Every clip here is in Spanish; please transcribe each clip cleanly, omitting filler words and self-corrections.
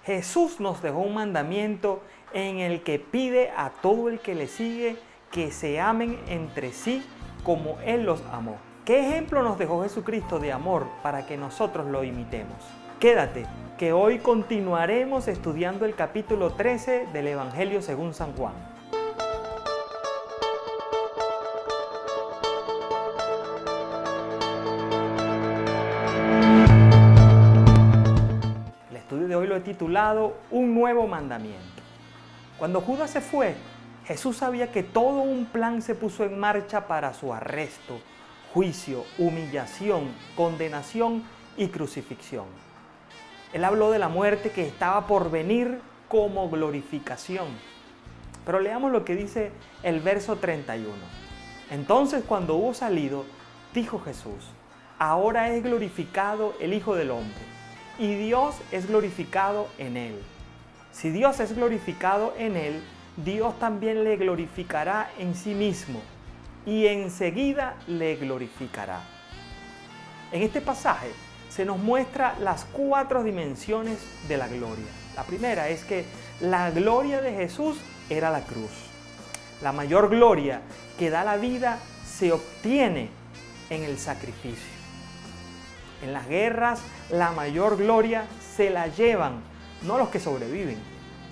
Jesús nos dejó un mandamiento en el que pide a todo el que le sigue que se amen entre sí como Él los amó. ¿Qué ejemplo nos dejó Jesucristo de amor para que nosotros lo imitemos? Quédate, que hoy continuaremos estudiando el capítulo 13 del Evangelio según San Juan. El estudio de hoy lo he titulado Un nuevo mandamiento. Cuando Judas se fue, Jesús sabía que todo un plan se puso en marcha para su arresto, juicio, humillación, condenación y crucifixión. Él habló de la muerte que estaba por venir como glorificación. Pero leamos lo que dice el verso 31. Entonces, cuando hubo salido, dijo Jesús: ahora es glorificado el Hijo del Hombre, y Dios es glorificado en él. Si Dios es glorificado en él, Dios también le glorificará en sí mismo, y enseguida le glorificará. En este pasaje se nos muestra las 4 dimensiones de la gloria. La primera es que la gloria de Jesús era la cruz. La mayor gloria que da la vida se obtiene en el sacrificio. En las guerras, la mayor gloria se la llevan no los que sobreviven,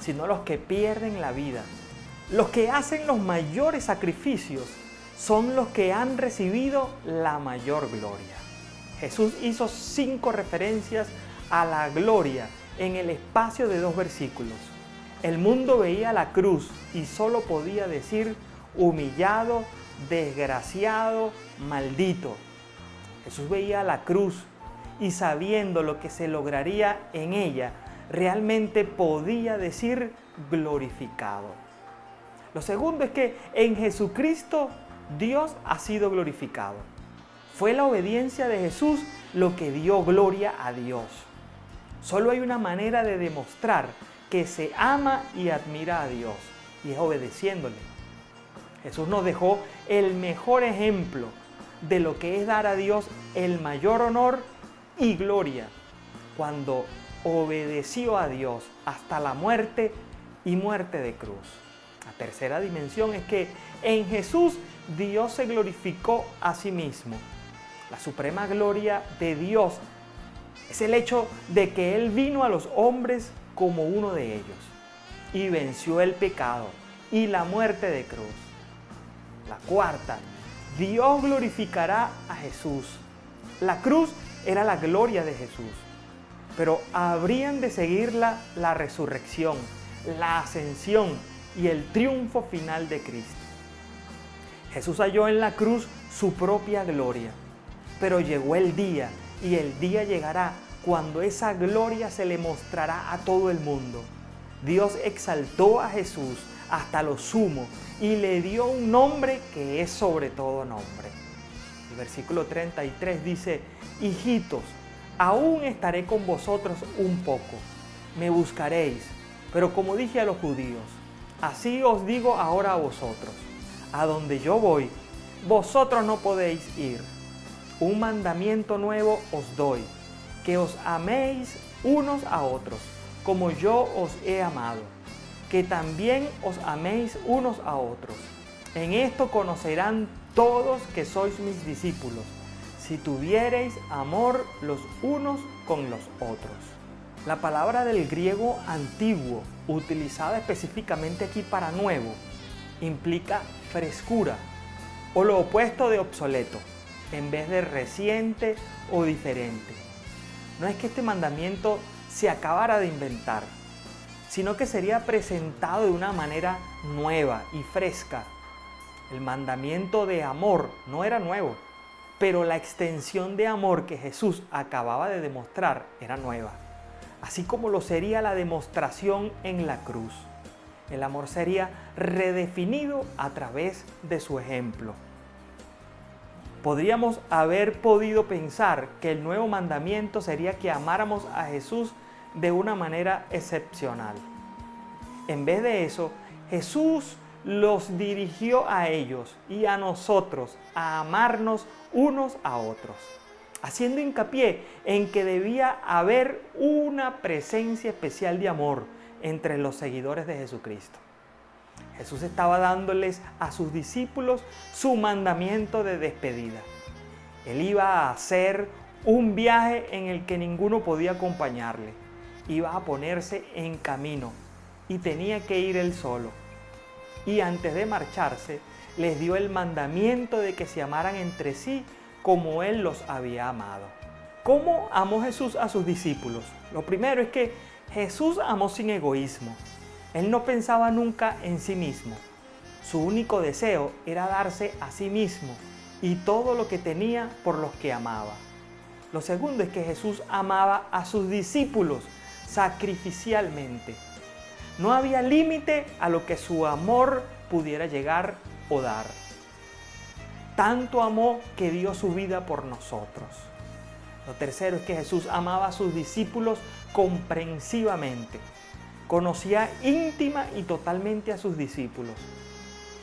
sino los que pierden la vida. Los que hacen los mayores sacrificios son los que han recibido la mayor gloria. Jesús hizo 5 referencias a la gloria en el espacio de 2 versículos. El mundo veía la cruz y solo podía decir humillado, desgraciado, maldito. Jesús veía la cruz y sabiendo lo que se lograría en ella, realmente podía decir glorificado. Lo segundo es que en Jesucristo Dios ha sido glorificado. Fue la obediencia de Jesús lo que dio gloria a Dios. Solo hay una manera de demostrar que se ama y admira a Dios, y es obedeciéndole. Jesús nos dejó el mejor ejemplo de lo que es dar a Dios el mayor honor y gloria, cuando obedeció a Dios hasta la muerte y muerte de cruz. La tercera dimensión es que en Jesús Dios se glorificó a sí mismo. La suprema gloria de Dios es el hecho de que Él vino a los hombres como uno de ellos y venció el pecado y la muerte de cruz. La cuarta, Dios glorificará a Jesús. La cruz era la gloria de Jesús, pero habrían de seguirla la resurrección, la ascensión y el triunfo final de Cristo. Jesús halló en la cruz su propia gloria, pero llegó el día, y el día llegará cuando esa gloria se le mostrará a todo el mundo. Dios exaltó a Jesús hasta lo sumo y le dio un nombre que es sobre todo nombre. El versículo 33 dice: hijitos, aún estaré con vosotros un poco, me buscaréis, pero como dije a los judíos, así os digo ahora a vosotros, a donde yo voy, vosotros no podéis ir. Un mandamiento nuevo os doy, que os améis unos a otros, como yo os he amado, que también os améis unos a otros. En esto conocerán todos que sois mis discípulos, si tuviereis amor los unos con los otros. La palabra del griego antiguo, utilizada específicamente aquí para nuevo, implica frescura o lo opuesto de obsoleto, en vez de reciente o diferente. No es que este mandamiento se acabara de inventar, sino que sería presentado de una manera nueva y fresca. El mandamiento de amor no era nuevo, pero la extensión de amor que Jesús acababa de demostrar era nueva, así como lo sería la demostración en la cruz. El amor sería redefinido a través de su ejemplo. Podríamos haber podido pensar que el nuevo mandamiento sería que amáramos a Jesús de una manera excepcional. En vez de eso, Jesús los dirigió a ellos y a nosotros a amarnos unos a otros. haciendo hincapié en que debía haber una presencia especial de amor entre los seguidores de Jesucristo. Jesús estaba dándoles a sus discípulos su mandamiento de despedida. Él iba a hacer un viaje en el que ninguno podía acompañarle. Iba a ponerse en camino y tenía que ir él solo. Y antes de marcharse, les dio el mandamiento de que se amaran entre sí como Él los había amado. ¿Cómo amó Jesús a sus discípulos? Lo primero es que Jesús amó sin egoísmo. Él no pensaba nunca en sí mismo. Su único deseo era darse a sí mismo y todo lo que tenía por los que amaba. Lo segundo es que Jesús amaba a sus discípulos sacrificialmente. No había límite a lo que su amor pudiera llegar o dar. Tanto amó que dio su vida por nosotros. Lo tercero es que Jesús amaba a sus discípulos comprensivamente. Conocía íntima y totalmente a sus discípulos.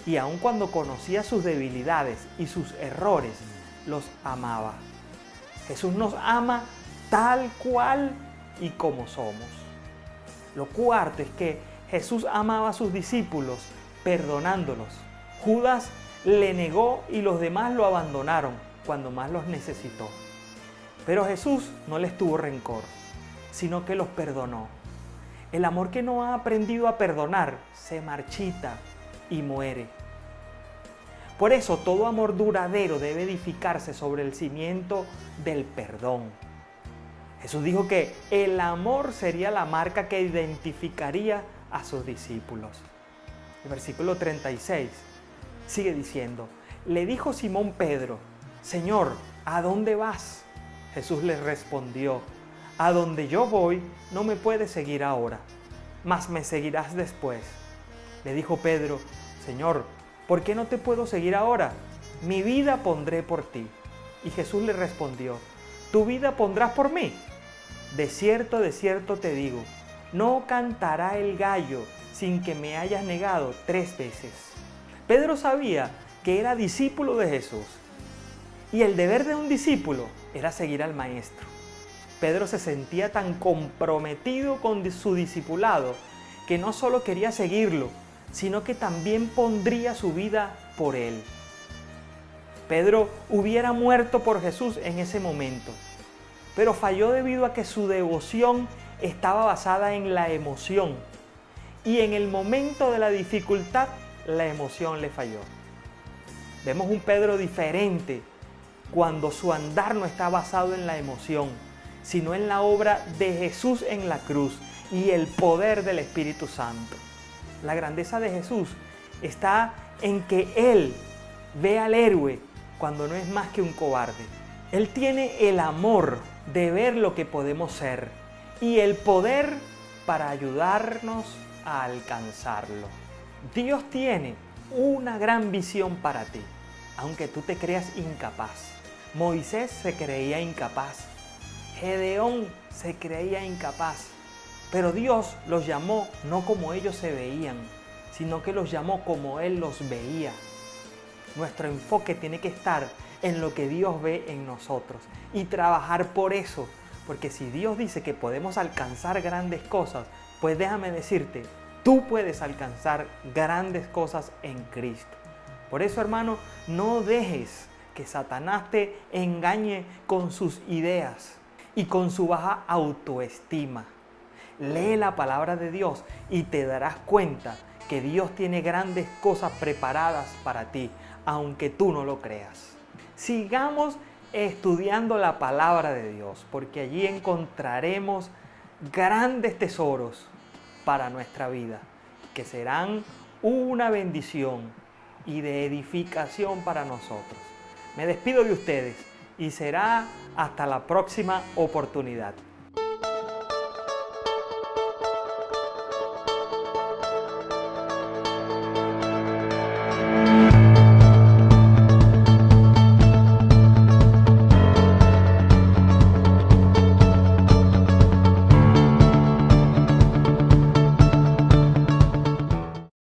Y aun cuando conocía sus debilidades y sus errores, los amaba. Jesús nos ama tal cual y como somos. Lo cuarto es que Jesús amaba a sus discípulos perdonándolos. Judas le negó y los demás lo abandonaron cuando más los necesitó. Pero Jesús no les tuvo rencor, sino que los perdonó. El amor que no ha aprendido a perdonar se marchita y muere. Por eso todo amor duradero debe edificarse sobre el cimiento del perdón. Jesús dijo que el amor sería la marca que identificaría a sus discípulos. El versículo 36 sigue diciendo, le dijo Simón Pedro, Señor, ¿a dónde vas? Jesús le respondió, a donde yo voy no me puedes seguir ahora, mas me seguirás después. Le dijo Pedro, Señor, ¿por qué no te puedo seguir ahora? Mi vida pondré por ti. Y Jesús le respondió, ¿tu vida pondrás por mí? De cierto te digo, no cantará el gallo sin que me hayas negado 3 veces. Pedro sabía que era discípulo de Jesús y el deber de un discípulo era seguir al Maestro. Pedro se sentía tan comprometido con su discipulado que no solo quería seguirlo, sino que también pondría su vida por él. Pedro hubiera muerto por Jesús en ese momento, pero falló debido a que su devoción estaba basada en la emoción y en el momento de la dificultad la emoción le falló. Vemos un Pedro diferente cuando su andar no está basado en la emoción, sino en la obra de Jesús en la cruz y el poder del Espíritu Santo. La grandeza de Jesús está en que Él ve al héroe cuando no es más que un cobarde. Él tiene el amor de ver lo que podemos ser y el poder para ayudarnos a alcanzarlo. Dios tiene una gran visión para ti, aunque tú te creas incapaz. Moisés se creía incapaz. Gedeón se creía incapaz. Pero Dios los llamó no como ellos se veían, sino que los llamó como Él los veía. Nuestro enfoque tiene que estar en lo que Dios ve en nosotros y trabajar por eso. Porque si Dios dice que podemos alcanzar grandes cosas, pues déjame decirte, tú puedes alcanzar grandes cosas en Cristo. Por eso, hermano, no dejes que Satanás te engañe con sus ideas y con su baja autoestima. Lee la palabra de Dios y te darás cuenta que Dios tiene grandes cosas preparadas para ti, aunque tú no lo creas. Sigamos estudiando la palabra de Dios, porque allí encontraremos grandes tesoros para nuestra vida, que serán una bendición y de edificación para nosotros. Me despido de ustedes y será hasta la próxima oportunidad.